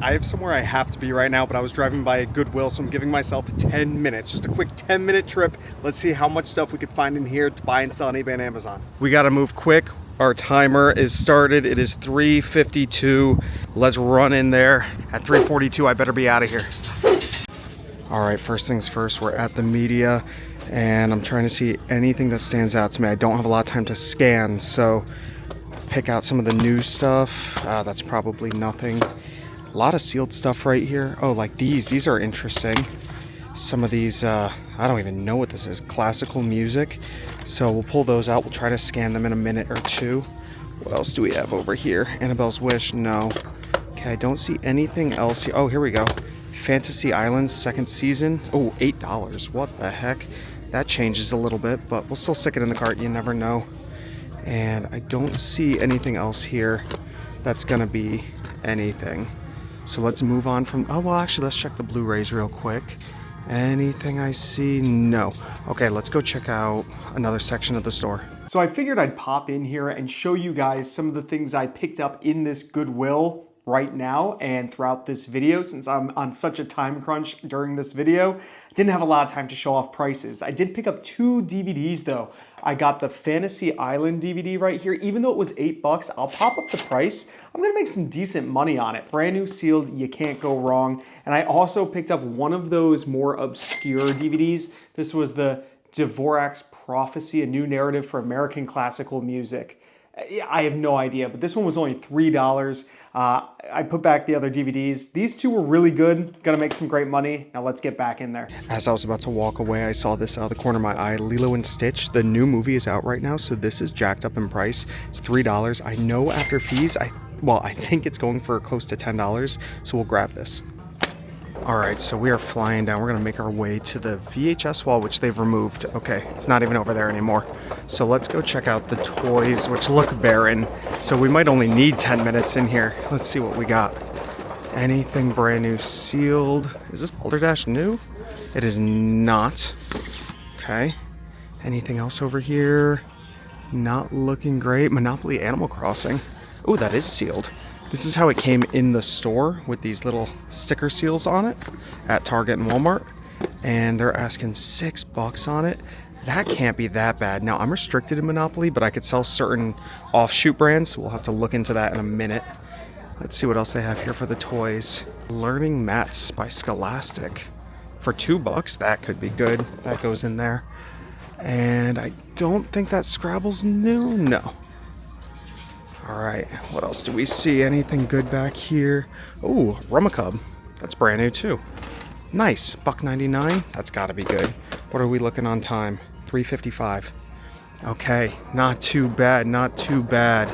I have somewhere I have to be right now, but I was driving by a Goodwill, so I'm giving myself 10 minutes. Just a quick 10-minute trip. Let's see how much stuff we could find in here to buy and sell on eBay and Amazon. We gotta move quick. Our timer is started. It is 3:52. Let's run in there. At 3:42, I better be out of here. All right, first things first, we're at the media, and I'm trying to see anything that stands out to me. I don't have a lot of time to scan, so pick out some of the new stuff. That's probably nothing. A lot of sealed stuff right here. Oh, like these are interesting. Some of these, I don't even know what this is, classical music. So we'll pull those out. We'll try to scan them in a minute or two. What else do we have over here? Annabelle's Wish, no. Okay, I don't see anything else here. Oh, here we go. Fantasy Islands, second season. Oh, $8, what the heck? That changes a little bit, but we'll still stick it in the cart, you never know. And I don't see anything else here that's gonna be anything. So let's move on from, oh, well, actually, let's check the Blu-rays real quick. Anything I see? No. Okay, let's go check out another section of the store. So I figured I'd pop in here and show you guys some of the things I picked up in this Goodwill right now and throughout this video, since I'm on such a time crunch during this video. I didn't have a lot of time to show off prices. I did pick up 2 DVDs though. I got the Fantasy Island DVD right here. Even though it was $8, I'll pop up the price. I'm gonna make some decent money on it. Brand new sealed, you can't go wrong. And I also picked up one of those more obscure DVDs. This was the Dvorak's Prophecy, a new narrative for American classical music. I have no idea, but this one was only $3. I put back the other DVDs. These 2 were really good. Gonna make some great money. Now let's get back in there. As I was about to walk away, I saw this out of the corner of my eye. Lilo and Stitch, the new movie is out right now, so this is jacked up in price. It's $3. I know after fees, I think it's going for close to $10, so we'll grab this. All right, so we are flying down. We're gonna make our way to the VHS wall, which they've removed. Okay, it's not even over there anymore. So let's go check out the toys, which look barren. So we might only need 10 minutes in here. Let's see what we got. Anything brand new sealed? Is this Balderdash new? It is not. Okay. Anything else over here? Not looking great. Monopoly Animal Crossing. Oh, that is sealed. This is how it came in the store with these little sticker seals on it at Target and Walmart. And they're asking $6 on it. That can't be that bad. Now, I'm restricted in Monopoly, but I could sell certain offshoot brands. We'll have to look into that in a minute. Let's see what else they have here for the toys. Learning Mats by Scholastic. For $2, that could be good. That goes in there. And I don't think that Scrabble's new. No. All right, what else do we see? Anything good back here? Oh, Rummikub. That's brand new too. Nice, $1.99. That's gotta be good. What are we looking on time? 3:55. Okay, not too bad, not too bad.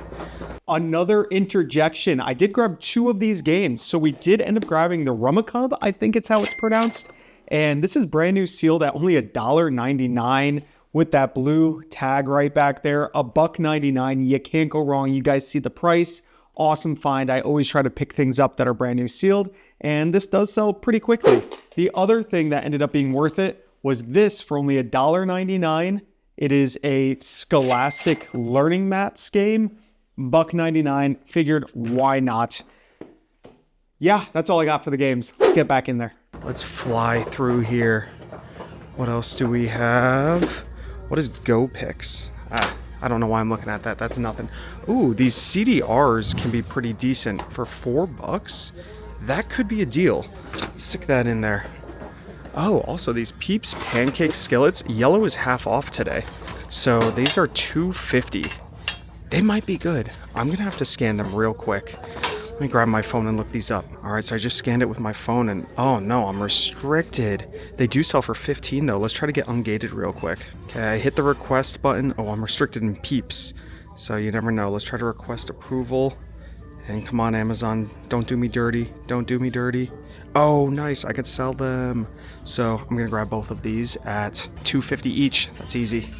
Another interjection. I did grab 2 of these games. So we did end up grabbing the Rummikub, I think it's how it's pronounced. And this is brand new sealed at only $1.99. With that blue tag right back there, $1.99. You can't go wrong. You guys see the price. Awesome find. I always try to pick things up that are brand new sealed, and this does sell pretty quickly. The other thing that ended up being worth it was this for only $1.99. It is a Scholastic Learning Mats game. $1.99. Figured, why not? Yeah, that's all I got for the games. Let's get back in there. Let's fly through here. What else do we have? What is GoPix? I don't know why I'm looking at that. That's nothing. Ooh, these CDRs can be pretty decent for $4. That could be a deal. Stick that in there. Oh, also these Peeps pancake skillets. Yellow is half off today. So these are $2.50. They might be good. I'm gonna have to scan them real quick. Let me grab my phone and look these up. All right, so I just scanned it with my phone and oh no, I'm restricted. They do sell for 15 though. Let's try to get ungated real quick. Okay, I hit the request button. Oh, I'm restricted in Peeps. So you never know. Let's try to request approval. And come on, Amazon, don't do me dirty. Don't do me dirty. Oh, nice, I could sell them. So I'm gonna grab both of these at $2.50 each. That's easy.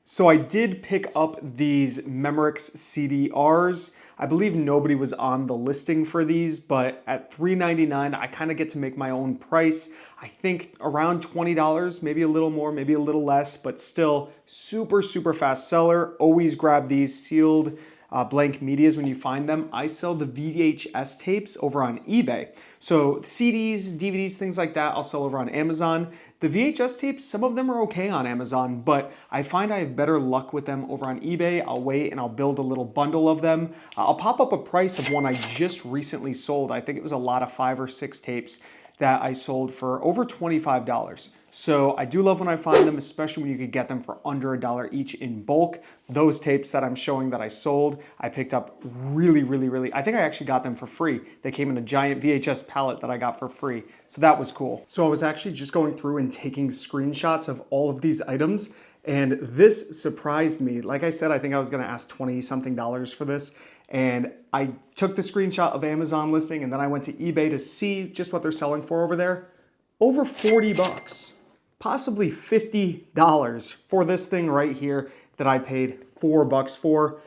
So I did pick up these Memorex CDRs. I believe nobody was on the listing for these, but at $3.99, I kind of get to make my own price. I think around $20, maybe a little more, maybe a little less, but still super, super fast seller. Always grab these sealed. blank medias when you find them. I sell the VHS tapes over on eBay. So CDs, DVDs, things like that, I'll sell over on Amazon. The VHS tapes, some of them are okay on Amazon, but I find I have better luck with them over on eBay. I'll wait and I'll build a little bundle of them. I'll pop up a price of one I just recently sold. I think it was a lot of 5 or 6 tapes that I sold for over $25. So I do love when I find them, especially when you could get them for under $1 each in bulk. Those tapes that I'm showing that I sold, I picked up really, I think I actually got them for free. They came in a giant VHS palette that I got for free. So that was cool. So I was actually just going through and taking screenshots of all of these items, and this surprised me. Like I said, I think I was gonna ask 20 something dollars for this. And I took the screenshot of Amazon listing and then I went to eBay to see just what they're selling for over there. Over 40 bucks, possibly $50 for this thing right here that I paid $4 for.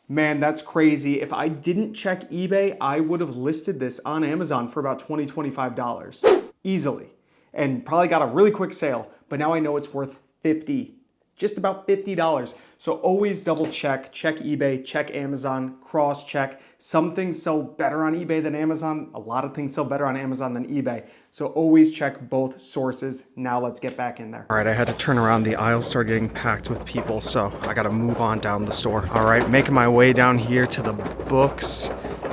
Man, that's crazy. If I didn't check eBay, I would have listed this on Amazon for about $20, $25 easily, and probably got a really quick sale. But now I know it's worth $50, just about $50. So always double check eBay, check Amazon, cross check. Some things sell better on eBay than Amazon. A lot of things sell better on Amazon than eBay. So always check both sources. Now let's get back in there. All right, I had to turn around. The aisle started getting packed with people, so I gotta move on down the store. All right, making my way down here to the books.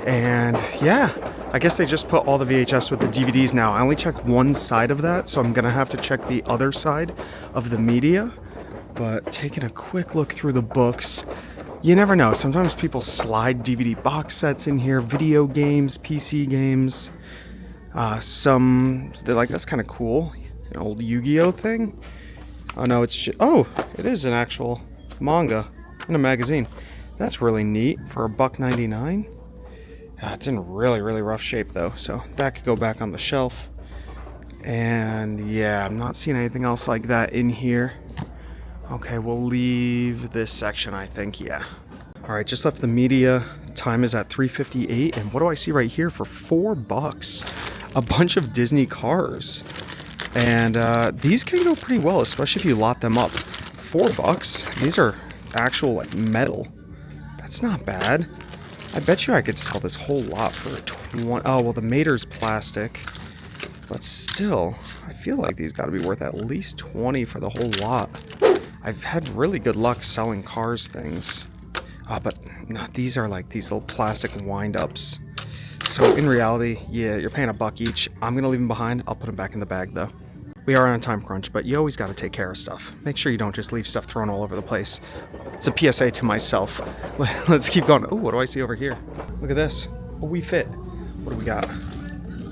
And yeah, I guess they just put all the VHS with the DVDs now. I only checked one side of that, so I'm gonna have to check the other side of the media. But taking a quick look through the books, you never know. Sometimes people slide DVD box sets in here, video games, PC games. They're like, that's kind of cool. An old Yu-Gi-Oh thing. Oh no, it's just, oh, it is an actual manga in a magazine. That's really neat for $1.99. It's in really rough shape though, so that could go back on the shelf. And yeah, I'm not seeing anything else like that in here. Okay, we'll leave this section, I think, yeah. All right, just left the media. Time is at 3:58, and what do I see right here for $4? A bunch of Disney cars. And these can go pretty well, especially if you lot them up. $4. These are actual, like, metal. That's not bad. I bet you I could sell this whole lot for 20. Oh, well, the Mater's plastic. But still, I feel like these got to be worth at least 20 for the whole lot. I've had really good luck selling cars things, but no, these are like these little plastic wind-ups. So in reality, yeah, you're paying $1 each. I'm gonna leave them behind. I'll put them back in the bag though. We are on a time crunch, but you always gotta take care of stuff. Make sure you don't just leave stuff thrown all over the place. It's a PSA to myself. Let's keep going. Oh, what do I see over here? Look at this. A We Fit. What do we got?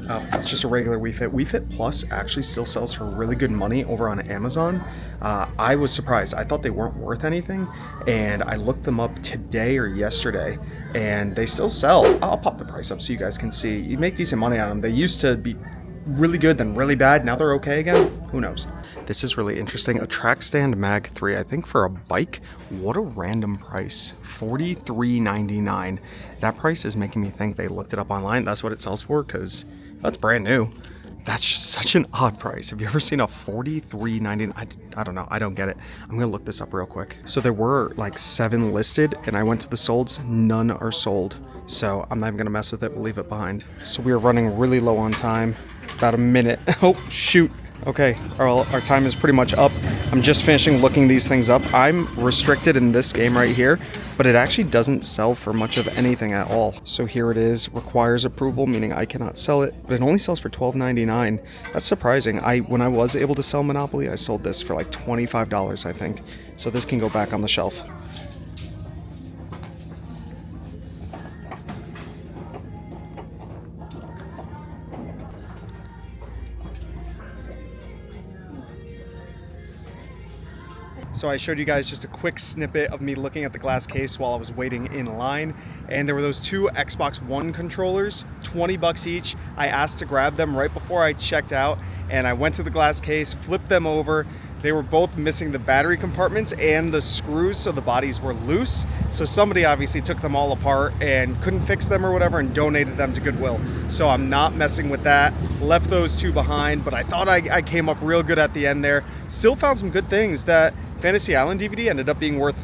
Oh, it's just a regular We Fit. We Fit Plus actually still sells for really good money over on Amazon. I was surprised. I thought they weren't worth anything, and I looked them up today or yesterday, and they still sell. I'll pop the price up so you guys can see. You make decent money on them. They used to be really good, then really bad. Now they're okay again. Who knows? This is really interesting. A track stand Mag 3, I think for a bike. What a random price. $43.99. That price is making me think they looked it up online. That's what it sells for, because that's brand new. That's just such an odd price. Have you ever seen a $43.99? I don't know. I don't get it. I'm gonna look this up real quick. So there were like 7 listed, and I went to the solds. None are sold. So I'm not even gonna mess with it. We'll leave it behind. So we are running really low on time. About a minute. Oh, shoot. Okay, our time is pretty much up. I'm just finishing looking these things up. I'm restricted in this game right here, but it actually doesn't sell for much of anything at all. So here it is, requires approval, meaning I cannot sell it, but it only sells for $12.99. That's surprising. When I was able to sell Monopoly, I sold this for like $25, I think. So this can go back on the shelf. So I showed you guys just a quick snippet of me looking at the glass case while I was waiting in line. And there were those 2 Xbox One controllers, $20 each. I asked to grab them right before I checked out, and I went to the glass case, flipped them over. They were both missing the battery compartments and the screws, so the bodies were loose. So somebody obviously took them all apart and couldn't fix them or whatever and donated them to Goodwill. So I'm not messing with that. Left those 2 behind, but I thought I came up real good at the end there. Still found some good things. That Fantasy Island DVD ended up being worth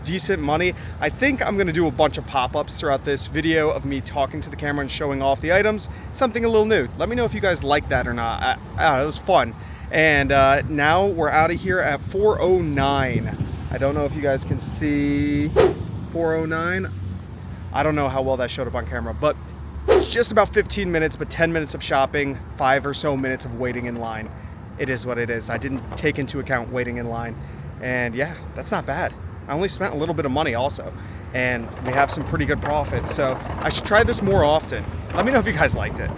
decent money. I think I'm gonna do a bunch of pop-ups throughout this video of me talking to the camera and showing off the items. Something a little new. Let me know if you guys like that or not. It was fun. And now we're out of here at 4:09. I don't know if you guys can see 4:09. I don't know how well that showed up on camera, but just about 15 minutes, but 10 minutes of shopping, 5 or so minutes of waiting in line. It is what it is. I didn't take into account waiting in line. And yeah, that's not bad. I only spent a little bit of money also. And we have some pretty good profits. So I should try this more often. Let me know if you guys liked it.